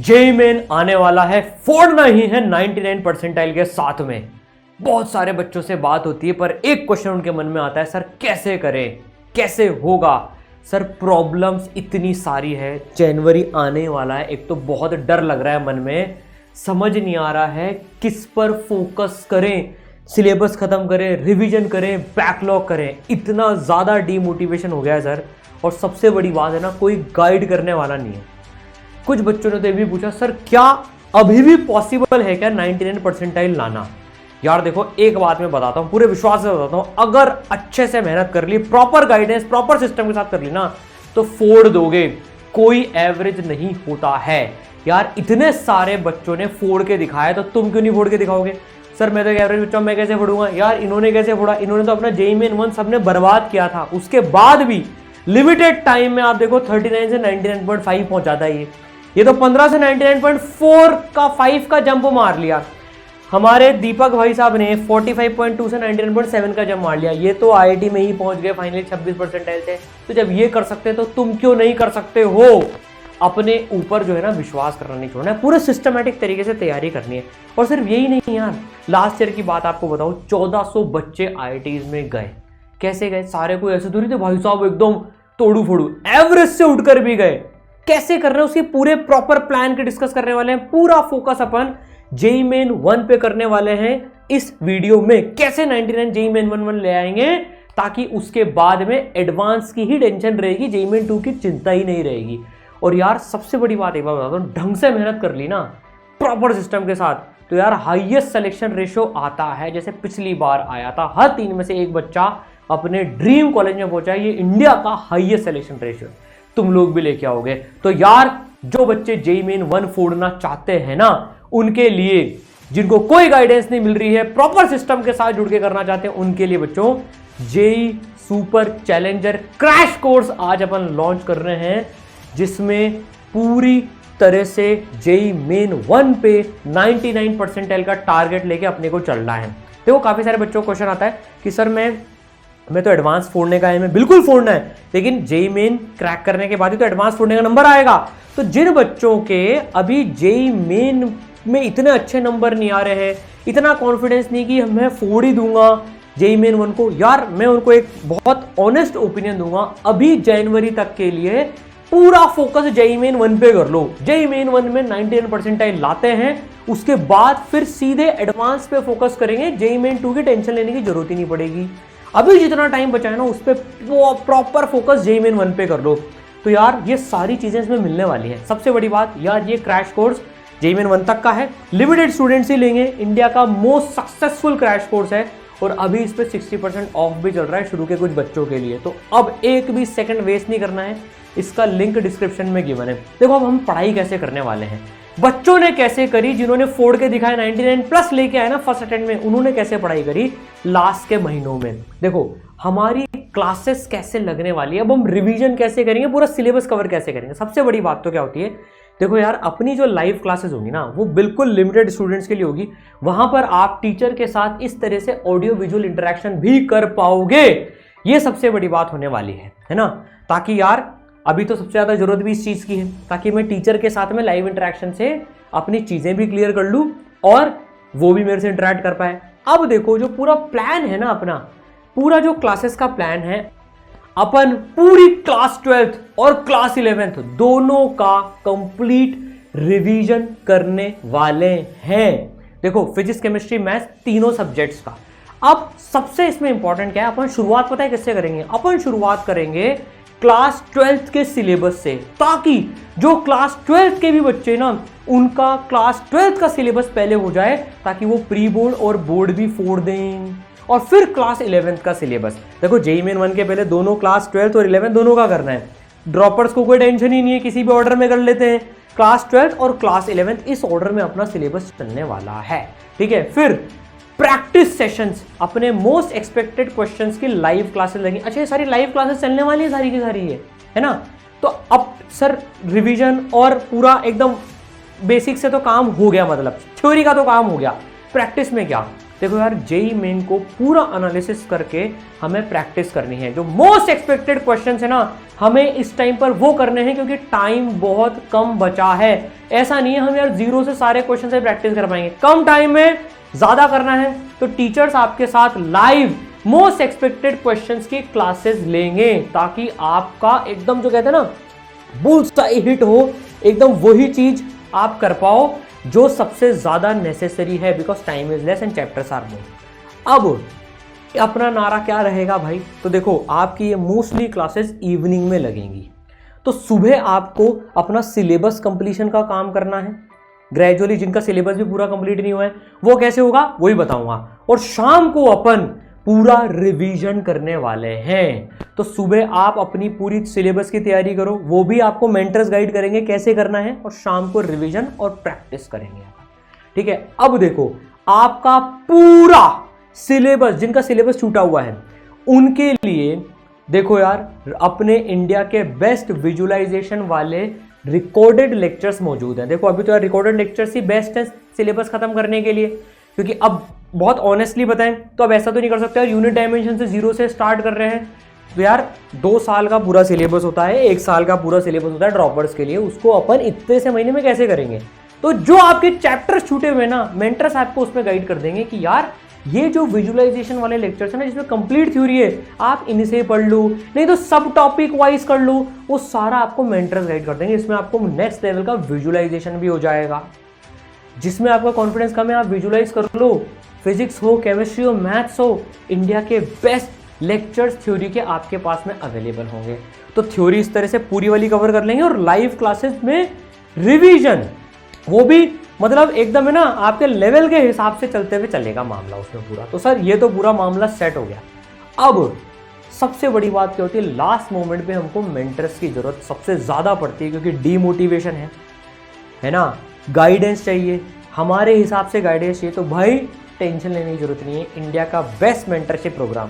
JEE main आने वाला है, फोड़ना ही है 99 परसेंटाइल के साथ में। बहुत सारे बच्चों से बात होती है पर एक क्वेश्चन उनके मन में आता है, सर कैसे करें, कैसे होगा। सर प्रॉब्लम्स इतनी सारी है, जनवरी आने वाला है, एक तो बहुत डर लग रहा है मन में, समझ नहीं आ रहा है किस पर फोकस करें, सिलेबस खत्म करें, रिवीजन करें, बैकलॉग करें, इतना ज़्यादा डीमोटिवेशन हो गया है सर। और सबसे बड़ी बात है ना, कोई गाइड करने वाला नहीं है। कुछ बच्चों ने तो ये भी पूछा, सर क्या अभी भी पॉसिबल है क्या 99 परसेंटाइल लाना। यार देखो, एक बात मैं बताता हूँ, पूरे विश्वास से बताता हूँ, अगर अच्छे से मेहनत कर ली, प्रॉपर गाइडेंस, प्रॉपर सिस्टम के साथ कर ली ना, तो फोड़ दोगे। कोई एवरेज नहीं होता है यार। इतने सारे बच्चों ने फोड़ के दिखाया, तो तुम क्यों नहीं फोड़ के दिखाओगे। सर मैं तो एवरेज बच्चा हूं, मैं कैसे फोड़ूंगा। यार इन्होंने कैसे फोड़ा, इन्होंने तो अपना जेईई मेन 1 सबने बर्बाद किया था, उसके बाद भी लिमिटेड टाइम में आप देखो 39 से 99.5 पहुंच जाता है। ये तो 15 से 99.4 का 5 का जंप मार लिया। हमारे दीपक भाई साहब ने 45.2 से 99.7 का जंप मार लिया। ये तो आईआईटी में ही पहुंच गए फाइनली 26 परसेंटाइल से। तो जब ये कर सकते तो तुम क्यों नहीं कर सकते हो। अपने ऊपर जो है ना विश्वास करना नहीं छोड़ना है, पूरे सिस्टमेटिक तरीके से तैयारी करनी है। और सिर्फ यही नहीं यार, लास्ट ईयर की बात आपको बताऊं, 1400 बच्चे आईआईटीज में गए। कैसे गए, सारे कोई ऐसे दूरी थे भाई साहब एकदम तोड़ू फोड़ू, एवरेज से उठकर भी गए। कैसे कर रहे हैं उसके पूरे प्रॉपर प्लान के डिस्कस करने वाले हैं। पूरा फोकस अपन जेईई मेन 1 पे करने वाले हैं इस वीडियो में। कैसे 99 जेईई मेन 1 ले आएंगे, ताकि उसके बाद में एडवांस की ही टेंशन रहेगी, जेईई मेन 2 की चिंता ही नहीं रहेगी। और यार सबसे बड़ी बात एक बार बताता हूं, ढंग से मेहनत कर ली ना प्रॉपर सिस्टम के साथ, तो यार हाईएस्ट सिलेक्शन रेशियो आता है। जैसे पिछली बार आया था, हर 3 में से एक बच्चा अपने ड्रीम कॉलेज में पहुंचा है। ये इंडिया का हाईएस्ट सिलेक्शन रेशियो, तुम लोग भी लेके आओगे। तो यार जो बच्चे जेईई मेन 1 फोड़ना चाहते हैं ना, उनके लिए, जिनको कोई गाइडेंस नहीं मिल रही है, प्रॉपर सिस्टम के साथ जुड़ के करना चाहते हैं, उनके लिए बच्चों JEE super challenger crash course आज अपन लॉन्च कर रहे हैं, जिसमें पूरी तरह से जेईई मेन 1 पे 99 परसेंटाइल का टारगेट लेके अपने को चलना है। देखो काफी सारे बच्चों को क्वेश्चन आता है कि सर मैं तो एडवांस फोड़ने का है, मैं बिल्कुल फोड़ना है, लेकिन जेईई मेन क्रैक करने के बाद ही तो एडवांस फोड़ने का नंबर आएगा। तो जिन बच्चों के अभी जेईई मेन में इतने अच्छे नंबर नहीं आ रहे हैं, इतना कॉन्फिडेंस नहीं कि मैं फोड़ ही दूंगा जेईई मेन 1 को, यार मैं उनको एक बहुत ऑनेस्ट ओपिनियन दूंगा, अभी जनवरी तक के लिए पूरा फोकस जेईई मेन 1 पे कर लो। जेईई मेन 1 में 99 परसेंटाइल लाते हैं, उसके बाद फिर सीधे एडवांस पे फोकस करेंगे। जेईई मेन 2 की टेंशन लेने की जरूरत ही नहीं पड़ेगी। अभी जितना टाइम बचा है ना, उस पर प्रॉपर फोकस जेईई मेन 1 पे कर लो। तो यार ये सारी चीजें इसमें मिलने वाली है। सबसे बड़ी बात यार, ये क्रैश कोर्स जेईई मेन 1 तक का है, लिमिटेड स्टूडेंट्स ही लेंगे, इंडिया का मोस्ट सक्सेसफुल क्रैश कोर्स है। और अभी इस पे 60% ऑफ भी चल रहा है शुरू के कुछ बच्चों के लिए। तो अब एक भी सेकंड वेस्ट नहीं करना है, इसका लिंक डिस्क्रिप्शन में गिवन है। देखो अब हम पढ़ाई कैसे करने वाले हैं, बच्चों ने कैसे करी, जिन्होंने फोड़ के दिखाया 99 प्लस लेके आए ना फर्स्ट अटेम्प्ट में, उन्होंने कैसे पढ़ाई करी लास्ट के महीनों में। देखो हमारी क्लासेस कैसे लगने वाली है, अब हम रिवीजन कैसे करेंगे, पूरा सिलेबस कवर कैसे करेंगे। सबसे बड़ी बात तो क्या होती है, देखो यार अपनी जो लाइव क्लासेस होंगी ना, वो बिल्कुल लिमिटेड स्टूडेंट्स के लिए होगी। वहां पर आप टीचर के साथ इस तरह से ऑडियो विजुअल इंटरेक्शन भी कर पाओगे। ये सबसे बड़ी बात होने वाली है ना। ताकि यार अभी तो सबसे ज्यादा जरूरत भी इस चीज की है, ताकि मैं टीचर के साथ में लाइव इंटरेक्शन से अपनी चीजें भी क्लियर कर लूं और वो भी मेरे से इंटरेक्ट कर पाए। अब देखो जो पूरा प्लान है ना, अपना पूरा जो क्लासेस का प्लान है, अपन पूरी क्लास 12th और क्लास 11th दोनों का कंप्लीट रिवीजन करने वाले हैं। देखो फिजिक्स, केमिस्ट्री, मैथ्स, तीनों सब्जेक्ट्स का। अब सबसे इसमें इंपॉर्टेंट क्या है, अपन शुरुआत पता है किससे करेंगे, अपन शुरुआत करेंगे क्लास 12th के सिलेबस से, ताकि जो क्लास 12th के भी बच्चे ना, उनका क्लास 12th का सिलेबस पहले हो जाए, ताकि वो प्री बोर्ड और बोर्ड भी फोड़ दें। और फिर क्लास 11th का सिलेबस, देखो जेईई मेन 1 के पहले दोनों क्लास 12th और 11th दोनों का करना है। ड्रॉपर्स को कोई टेंशन ही नहीं है, किसी भी ऑर्डर में कर लेते हैं। क्लास 12th और क्लास 11th इस ऑर्डर में अपना सिलेबस चलने वाला है, ठीक है। फिर प्रैक्टिस सेशंस, अपने मोस्ट एक्सपेक्टेड क्वेश्चंस की लाइव क्लासेस लगी। अच्छा ये सारी लाइव क्लासेस चलने वाली है सारी की सारी है ना। तो अब सर रिवीजन और पूरा एकदम बेसिक से तो काम हो गया, मतलब थ्योरी का तो काम हो गया, प्रैक्टिस में क्या, देखो यार, जेई मेन को पूरा एनालिसिस करके हमें प्रैक्टिस करनी है। जो मोस्ट एक्सपेक्टेड क्वेश्चन है ना, हमें इस टाइम पर वो करने हैं, क्योंकि टाइम बहुत कम बचा है। ऐसा नहीं है हम यार जीरो से सारे क्वेश्चन से प्रैक्टिस कर पाएंगे, कम टाइम में ज्यादा करना है। तो टीचर्स आपके साथ लाइव मोस्ट एक्सपेक्टेड क्वेश्चंस की क्लासेस लेंगे, ताकि आपका एकदम जो कहते हैं ना बुल्सआई हिट हो, एकदम वही चीज आप कर पाओ जो सबसे ज्यादा नेसेसरी है, because time is less and chapters are more. अब अपना नारा क्या रहेगा भाई? तो देखो, आपकी ये मोस्टली क्लासेस इवनिंग में लगेंगी, तो सुबह आपको अपना सिलेबस कंप्लीशन का काम करना है। ग्रेजुअली जिनका सिलेबस भी पूरा कंप्लीट नहीं हुआ है वो कैसे होगा वही बताऊंगा, और शाम को अपन पूरा रिवीजन करने वाले हैं। तो सुबह आप अपनी पूरी सिलेबस की तैयारी करो, वो भी आपको मेंटर्स गाइड करेंगे कैसे करना है, और शाम को रिवीजन और प्रैक्टिस करेंगे। ठीक है, अब देखो आपका पूरा सिलेबस, जिनका सिलेबस छूटा हुआ है उनके लिए देखो यार, अपने इंडिया के बेस्ट विजुअलाइजेशन वाले रिकॉर्डेड लेक्चर्स मौजूद हैं। देखो अभी तो यार रिकॉर्डेड लेक्चर्स ही बेस्ट है सिलेबस खत्म करने के लिए, क्योंकि अब बहुत ऑनेस्टली बताएं तो अब ऐसा तो नहीं कर सकते यार यूनिट डायमेंशन से जीरो से स्टार्ट कर रहे हैं। तो यार 2 साल का पूरा सिलेबस होता है, 1 साल का पूरा सिलेबस होता है ड्रॉपर्स के लिए, उसको अपन इतने से महीने में कैसे करेंगे? तो जो आपके चैप्टर्स छूटे हुए ना, मेंटर्स आपको उसमें गाइड कर देंगे कि यार ये जो विजुअलाइजेशन वाले लेक्चर्स है ना, जिसमें कंप्लीट थ्योरी है, आप इन्हीं से पढ़ लो, नहीं तो सब टॉपिक वाइज कर लो, वो सारा आपको मेंटर्स गाइड कर देंगे। इसमें आपको नेक्स्ट लेवल का विजुअलाइजेशन भी हो जाएगा। जिसमें आपका कॉन्फिडेंस कम है आप विजुअलाइज कर लो, फिजिक्स हो, केमिस्ट्री हो, मैथ्स हो, इंडिया के बेस्ट लेक्चर्स थ्योरी के आपके पास में अवेलेबल होंगे। तो थ्योरी इस तरह से पूरी वाली कवर कर लेंगे, और लाइव क्लासेस में रिवीजन, वो भी मतलब एकदम है ना आपके लेवल के हिसाब से चलते हुए चलेगा मामला उसमें पूरा। तो सर ये तो पूरा मामला सेट हो गया। अब सबसे बड़ी बात क्या होती है, लास्ट मोमेंट पे हमको मेंटर्स की जरूरत सबसे ज्यादा पड़ती है, क्योंकि डीमोटिवेशन है ना, गाइडेंस चाहिए, हमारे हिसाब से गाइडेंस चाहिए। तो भाई टेंशन लेने की जरूरत नहीं है, इंडिया का best mentorship program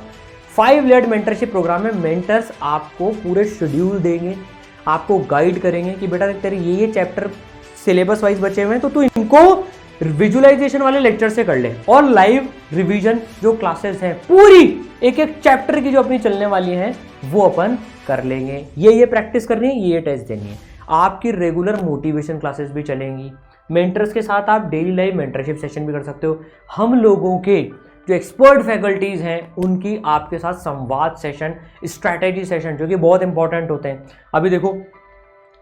5 layered mentorship program में मेंटर्स आपको पूरे शेड्यूल देंगे, आपको गाइड करेंगे कि बेटा तेरे ये चैप्टर सिलेबस वाइज बचे हुए हैं, तो तू इनको विजुअलाइजेशन वाले लेक्चर से कर ले, और लाइव रिवीजन जो क्लासेस हैं पूरी एक एक चैप्टर की जो अपनी चलने वाली हैं वो अपन कर लेंगे। ये प्रैक्टिस करनी है, ये टेस्ट देनी है। आपकी रेगुलर मोटिवेशन क्लासेस भी चलेंगी, मेंटर्स के साथ आप डेली लाइव मेंटरशिप सेशन भी कर सकते हो। हम लोगों के जो एक्सपर्ट फैकल्टीज हैं उनकी आपके साथ संवाद सेशन, स्ट्रैटेजी सेशन, जो कि बहुत इंपॉर्टेंट होते हैं। अभी देखो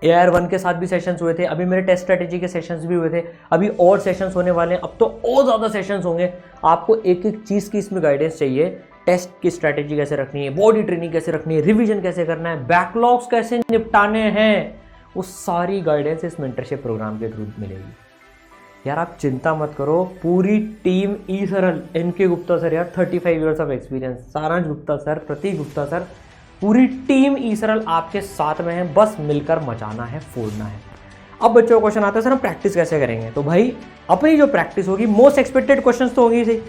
AR1 के साथ भी सेशंस हुए थे, अभी मेरे टेस्ट स्ट्रैटेजी के सेशंस भी हुए थे, अभी और सेशंस होने वाले हैं, अब तो और ज़्यादा सेशंस होंगे। आपको एक एक चीज़ की इसमें गाइडेंस चाहिए, टेस्ट की स्ट्रैटेजी कैसे रखनी है, बॉडी ट्रेनिंग कैसे रखनी है, रिवीजन कैसे करना है, बैकलॉग्स कैसे निपटाने हैं, वो सारी गाइडेंस इस मेंटरशिप प्रोग्राम के थ्रू मिलेगी। यार आप चिंता मत करो, पूरी टीम ई सरल, NK गुप्ता सर यार 35 ईयर्स ऑफ एक्सपीरियंस, सारांश गुप्ता सर, प्रतीक गुप्ता सर, पूरी टीम ई सरल आपके साथ में है, बस मिलकर मचाना है, फोड़ना है। अब बच्चों का क्वेश्चन आता है सर हम प्रैक्टिस कैसे करेंगे? तो भाई अपनी जो प्रैक्टिस होगी, मोस्ट एक्सपेक्टेड क्वेश्चंस तो होगी सही,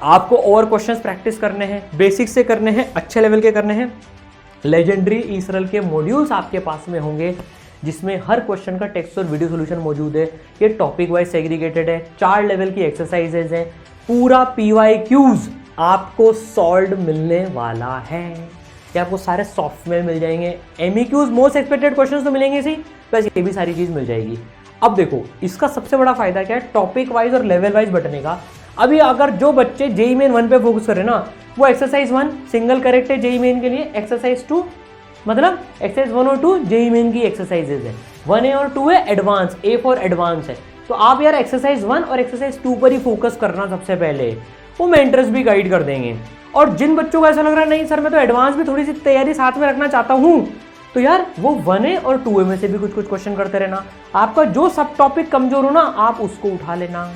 आपको और क्वेश्चंस प्रैक्टिस करने हैं, बेसिक्स से करने हैं, अच्छे लेवल के करने हैं। लेजेंडरी ई सरल के मॉड्यूल्स आपके पास में होंगे, जिसमें हर क्वेश्चन का टेक्स्ट और वीडियो सोल्यूशन मौजूद है। ये टॉपिक वाइज सेग्रीगेटेड है, 4 लेवल की एक्सरसाइजेज हैं, पूरा PYQs आपको सॉल्व मिलने वाला है, या आपको सारे सॉफ्टवेयर मिल जाएंगे, MEQs मोस्ट एक्सपेक्टेड क्वेश्चंस तो मिलेंगे ही, प्लस ये भी सारी चीज़ मिल जाएगी। अब देखो इसका सबसे बड़ा फायदा क्या है, टॉपिक वाइज और लेवल वाइज बटने का। अभी अगर जो बच्चे JEE मेन 1 पे फोकस कर रहे हैं ना, वो एक्सरसाइज 1 सिंगल करेक्ट है JEE मेन के लिए, एक्सरसाइज 2 मतलब एक्सरसाइज 1 और 2 JEE मेन की एक्सरसाइजेज है, 1A और 2 है एडवांस, A फॉर एडवांस है। तो आप यार एक्सरसाइज 1 और एक्सरसाइज 2 पर ही फोकस करना सबसे पहले, वो मेंटर्स भी गाइड कर देंगे। और जिन बच्चों को ऐसा लग रहा है नहीं सर मैं तो एडवांस भी थोड़ी सी तैयारी साथ में रखना चाहता हूँ, तो यार वो 1A और 2A में से भी कुछ कुछ क्वेश्चन करते रहना, आपका जो सब टॉपिक कमजोर हो ना आप उसको उठा लेना।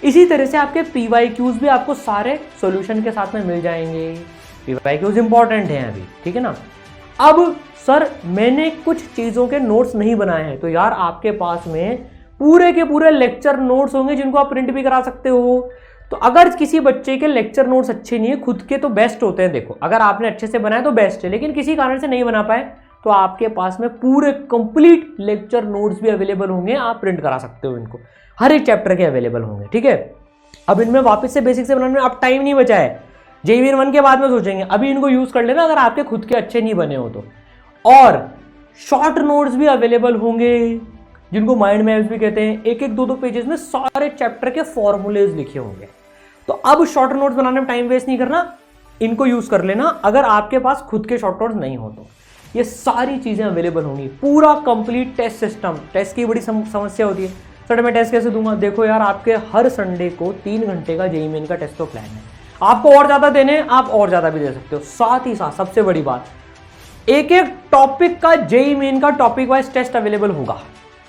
इसी तरह से आपके PYQs भी आपको सारे सॉल्यूशन के साथ में मिल जाएंगे। PYQs इंपॉर्टेंट हैं अभी, ठीक है ना। अब सर मैंने कुछ चीज़ों के नोट्स नहीं बनाए हैं, तो यार आपके पास में पूरे के पूरे लेक्चर नोट्स होंगे जिनको आप प्रिंट भी करा सकते हो। तो अगर किसी बच्चे के लेक्चर नोट्स अच्छे नहीं है, खुद के तो बेस्ट होते हैं, देखो अगर आपने अच्छे से बनाए तो बेस्ट है, लेकिन किसी कारण से नहीं बना पाए तो आपके पास में पूरे कंप्लीट लेक्चर नोट्स भी अवेलेबल होंगे, आप प्रिंट करा सकते हो इनको, हर एक चैप्टर के अवेलेबल होंगे, ठीक है। अब इनमें वापस से बेसिक से बनाने में अब टाइम नहीं बचा है, जेईई मेन 1 के बाद में सोचेंगे, अभी इनको यूज कर लेना अगर आपके खुद के अच्छे नहीं बने हो तो। और शॉर्ट नोट्स भी अवेलेबल होंगे जिनको माइंड मैप्स भी कहते हैं, एक एक दो दो पेजेस में सारे चैप्टर के फॉर्मूलेज लिखे होंगे। तो अब शॉर्ट नोट्स बनाने में टाइम वेस्ट नहीं करना, इनको यूज कर लेना अगर आपके पास खुद के शॉर्ट नोट्स नहीं हो तो। ये सारी चीजें अवेलेबल होंगी, पूरा कंप्लीट टेस्ट सिस्टम। टेस्ट की बड़ी समस्या होती है, सर मैं टेस्ट कैसे दूंगा? देखो यार, आपके हर संडे को 3 घंटे का जेईई मेन का टेस्ट तो प्लान है, आपको और ज्यादा देने हैं, आप और ज्यादा भी दे सकते हो। साथ ही साथ सबसे बड़ी बात, एक एक टॉपिक का जेईई मेन का टॉपिक वाइज टेस्ट अवेलेबल होगा,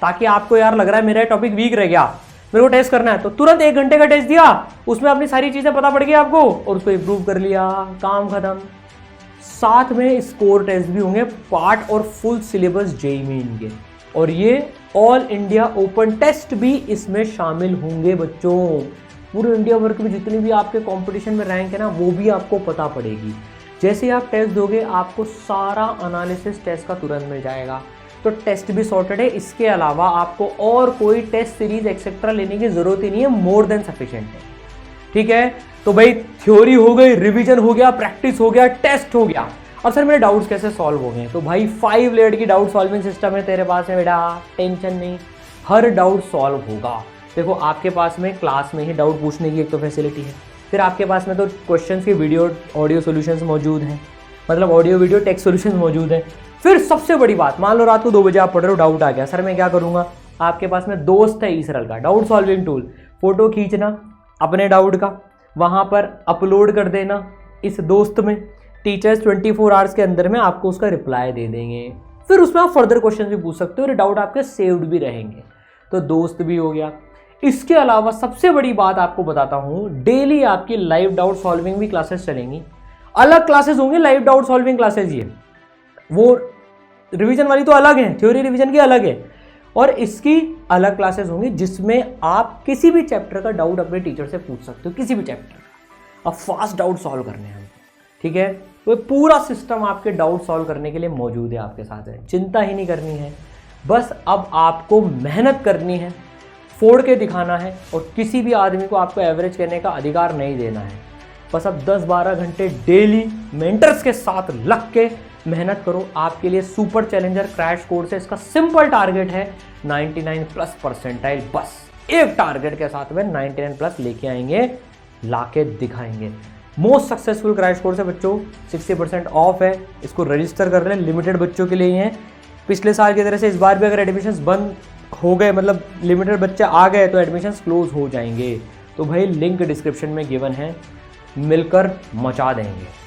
ताकि आपको यार लग रहा है मेरा टॉपिक वीक रह गया, मेरे को टेस्ट करना है, तो तुरंत 1 घंटे का टेस्ट दिया, उसमें अपनी सारी चीजें पता पड़ गई आपको और उसको इंप्रूव कर लिया, काम खत्म। साथ में स्कोर टेस्ट भी होंगे, पार्ट और फुल सिलेबस जेईई मेन के, और ये ऑल इंडिया ओपन टेस्ट भी इसमें शामिल होंगे बच्चों। पूरे इंडिया भर के जितने भी आपके कंपटीशन में रैंक है ना, वो भी आपको पता पड़ेगी। जैसे ही आप टेस्ट दोगे आपको सारा एनालिसिस टेस्ट का तुरंत मिल जाएगा, तो टेस्ट भी सॉर्टेड है। इसके अलावा आपको और कोई टेस्ट सीरीज एक्सेट्रा लेने की जरूरत ही नहीं है, मोर देन सफिशिएंट है। ठीक है, तो भाई थ्योरी हो गई, रिवीजन हो गया, प्रैक्टिस हो गया, टेस्ट हो गया। अब सर मेरे डाउट्स कैसे सॉल्व हो गए? तो भाई 5 लेयर्ड की डाउट सॉल्विंग सिस्टम है तेरे पास है बेटा, टेंशन नहीं, हर डाउट सॉल्व होगा। देखो आपके पास में क्लास में ही डाउट पूछने की एक तो फैसिलिटी है, फिर आपके पास में तो क्वेश्चंस के वीडियो ऑडियो सॉल्यूशंस मौजूद हैं, मतलब ऑडियो वीडियो टेक्स्ट सॉल्यूशंस मौजूद हैं। फिर सबसे बड़ी बात, मान लो रात को 2 बजे आप पढ़ रहे हो, डाउट आ गया, सर मैं क्या करूंगा? आपके पास में दोस्त है ईसरल का डाउट सॉल्विंग टूल, फोटो खींचना अपने डाउट का, वहां पर अपलोड कर देना इस दोस्त में, टीचर्स 24 आवर्स के अंदर में आपको उसका रिप्लाई दे देंगे। फिर उसमें आप फर्दर क्वेश्चन भी पूछ सकते हो और डाउट आपके सेव्ड भी रहेंगे। तो दोस्त भी हो गया। इसके अलावा सबसे बड़ी बात आपको बताता हूं, डेली आपकी लाइव डाउट सॉल्विंग भी क्लासेस चलेंगी। अलग क्लासेस होंगी लाइव डाउट सॉल्विंग क्लासेस, ये वो रिवीजन वाली तो अलग है, थ्योरी रिवीजन की अलग है, और इसकी अलग क्लासेस होंगी जिसमें आप किसी भी चैप्टर का डाउट अपने टीचर से पूछ सकते हो, किसी भी चैप्टर का। अब फास्ट डाउट सॉल्व करने हैं, ठीक है, तो पूरा सिस्टम आपके डाउट सॉल्व करने के लिए मौजूद है, आपके साथ है, चिंता ही नहीं करनी है। बस अब आपको मेहनत करनी है, फोड़ के दिखाना है, और किसी भी आदमी को आपको एवरेज करने का अधिकार नहीं देना है। बस अब 10-12 घंटे डेली मेंटर्स के साथ लग के मेहनत करो। आपके लिए सुपर चैलेंजर क्रैश कोर्स है, इसका सिंपल टारगेट है 99+ परसेंटाइल। बस एक टारगेट के साथ में 99+ लेके आएंगे, लाके दिखाएंगे। मोस्ट सक्सेसफुल क्रैश कोर्स है बच्चों, 60% ऑफ है, इसको रजिस्टर कर रहे हैं, लिमिटेड बच्चों के लिए ही है। पिछले साल की तरह से इस बार भी अगर एडमिशन्स बंद हो गए, मतलब लिमिटेड बच्चे आ गए, तो एडमिशन्स क्लोज हो जाएंगे। तो भाई लिंक डिस्क्रिप्शन में गिवन है, मिलकर मचा देंगे।